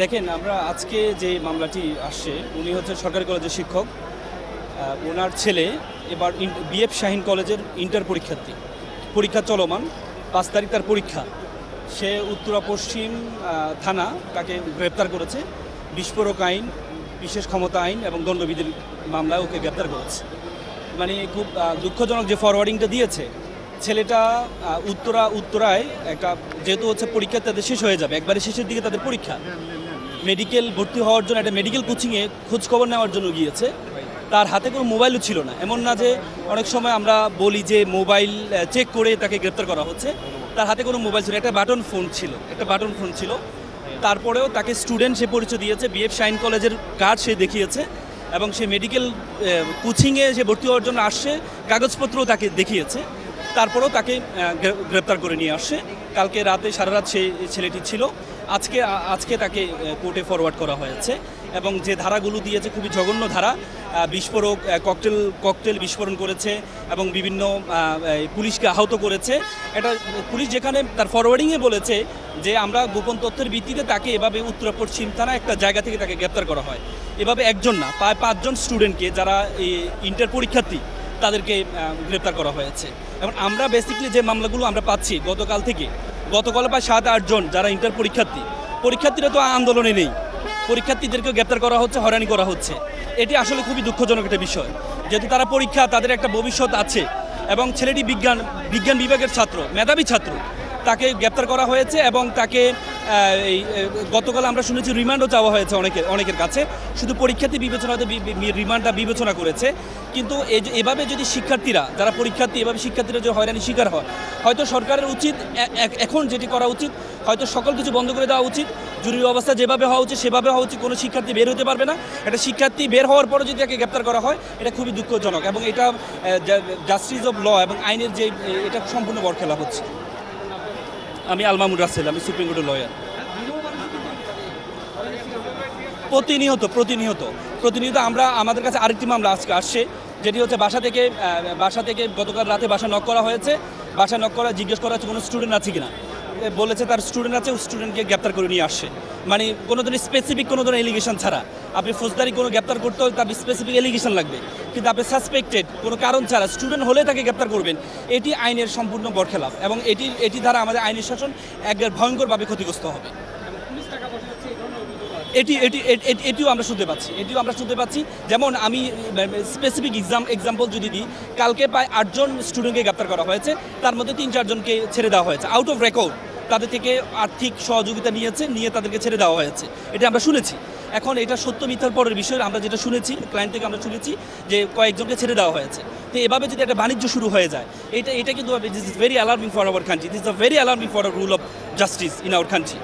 দেখেন আমরা আজকে যে মামলাটি আসছে উনি হচ্ছেন সরকারি কলেজের শিক্ষক। ওনার ছেলে এবার বিএফ শাহীন কলেজের ইন্টার পরীক্ষার্থী, পরীক্ষা চলমান, 5 তারিখ তার পরীক্ষা। সে উত্তরা পশ্চিম থানা তাকে গ্রেপ্তার করেছে, বিস্ফোরক আইন, বিশেষ ক্ষমতা আইন এবং দণ্ডবিধির মামলায় ওকে গ্রেপ্তার করেছে। মানে খুব দুঃখজনক যে ফরওয়ার্ডিংটা দিয়েছে ছেলেটা। উত্তরায় একটা যেহেতু হচ্ছে পরীক্ষা তাদের শেষ হয়ে যাবে, একবারে শেষের দিকে তাদের পরীক্ষা, মেডিকেল ভর্তি হওয়ার জন্য একটা মেডিকেল কোচিংয়ে খোঁজখবর নেওয়ার জন্য গিয়েছে। তার হাতে কোনো মোবাইলও ছিল না। এমন না যে অনেক সময় আমরা বলি যে মোবাইল চেক করে তাকে গ্রেপ্তার করা হচ্ছে, তার হাতে কোনো মোবাইল ছিল, একটা বাটন ফোন ছিল। তারপরেও তাকে স্টুডেন্ট সে পরিচয় দিয়েছে, বিএফ শাহীন কলেজের কার্ড সে দেখিয়েছে এবং সে মেডিকেল কোচিংয়ে সে ভর্তি হওয়ার জন্য আসছে, কাগজপত্রও তাকে দেখিয়েছে। তারপরেও তাকে গ্রেপ্তার করে নিয়ে আসছে। কালকে রাতে সারা রাত সেই ছেলেটি ছিল। আজকে তাকে কোর্টে ফরওয়ার্ড করা হয়েছে এবং যে ধারাগুলো দিয়েছে খুবই জঘন্য ধারা। বিস্ফোরক ককটেল বিস্ফোরণ করেছে এবং বিভিন্ন পুলিশকে আহত করেছে। এটা পুলিশ যেখানে তার ফরওয়ার্ডিংয়ে বলেছে যে আমরা গোপন তথ্যের ভিত্তিতে তাকে এভাবে উত্তর পশ্চিম থানা একটা জায়গা থেকে তাকে গ্রেপ্তার করা হয়। এভাবে একজন না, প্রায় 5 জন স্টুডেন্টকে যারা এই ইন্টার পরীক্ষার্থী তাদেরকে গ্রেপ্তার করা হয়েছে। এবং আমরা বেসিক্যালি যে মামলাগুলো আমরা পাচ্ছি গতকাল প্রায় 7-8 জন যারা ইন্টার পরীক্ষার্থীরা তো আন্দোলনে নেই, পরীক্ষার্থীদেরকে গ্রেপ্তার করা হচ্ছে, হয়রানি করা হচ্ছে। এটি আসলে খুবই দুঃখজনক একটা বিষয়, যেহেতু তারা পরীক্ষা, তাদের একটা ভবিষ্যৎ আছে এবং ছেলেটি বিজ্ঞান বিভাগের ছাত্র, মেধাবী ছাত্র, তাকে গ্রেপ্তার করা হয়েছে এবং তাকে গতকাল আমরা শুনেছি রিমান্ডও চাওয়া হয়েছে অনেকের কাছে। শুধু পরীক্ষার্থী বিবেচনাতে রিমান্ডটা বিবেচনা করেছে। কিন্তু এভাবে যদি যারা পরীক্ষার্থী এভাবে শিক্ষার্থীরা যদি হয়রানি শিকার হয়, হয়তো সরকারের উচিত এখন যেটি করা উচিত, হয়তো সকল কিছু বন্ধ করে দেওয়া উচিত। জরুরি অবস্থা যেভাবে হওয়া উচিত সেভাবে হওয়া উচিত। কোনো শিক্ষার্থী বের হতে পারবে না। একটা শিক্ষার্থী বের হওয়ার পরে যদি তাকে গ্রেপ্তার করা হয়, এটা খুবই দুঃখজনক এবং এটা জাস্টিস অফ ল এবং আইনের যে এটা সম্পূর্ণ বরখেলাপ হচ্ছে। আমি আল মামুন রাসেল, আমি সুপ্রিম কোর্টের লয়ার। প্রতিনিয়ত আমাদের কাছে আরেকটি মামলা আজকে আসছে, যেটি হচ্ছে বাসা থেকে গতকাল রাতে বাসা নক করা হয়েছে। বাসা নক করা জিজ্ঞেস করা হচ্ছে কোনো স্টুডেন্ট আছে কিনা, বলেছে তার স্টুডেন্ট আছে, স্টুডেন্টকে গ্রেপ্তার করে নিয়ে আসছে। মানে কোনো ধরনের স্পেসিফিক কোনো ধরনের এলিগেশন ছাড়া। আপনি ফৌজদারি কোনো গ্রেপ্তার করতে হলে তার স্পেসিফিক এলিগেশন লাগবে, কিন্তু আপনি সাসপেক্টেড কোনো কারণ ছাড়া স্টুডেন্ট হলে তাকে গ্রেপ্তার করবেন, এটি আইনের সম্পূর্ণ বরখেলাপ এবং এটি দ্বারা আমাদের আইনের শাসন একবার ভয়ঙ্করভাবে ক্ষতিগ্রস্ত হবে। এটিও আমরা শুনতে পাচ্ছি। যেমন আমি স্পেসিফিক এক্সাম্পল যদি দিই, কালকে প্রায় 8 জন স্টুডেন্টকে গ্রেপ্তার করা হয়েছে, তার মধ্যে 3-4 জনকে ছেড়ে দেওয়া হয়েছে আউট অফ রেকর্ড। তাদের থেকে আর্থিক সহযোগিতা নিয়ে তাদেরকে ছেড়ে দেওয়া হয়েছে, এটা আমরা শুনেছি। এখন এটা সত্য মিথ্যার পরের বিষয়। আমরা যেটা শুনেছি ক্লায়েন্ট থেকে আমরা শুনেছি যে কয়েকজনকে ছেড়ে দেওয়া হয়েছে। তো এভাবে যদি একটা বাণিজ্য শুরু হয়ে যায়, এটা কিন্তু this is very alarming for our country, this is very alarming for rule of justice in our country.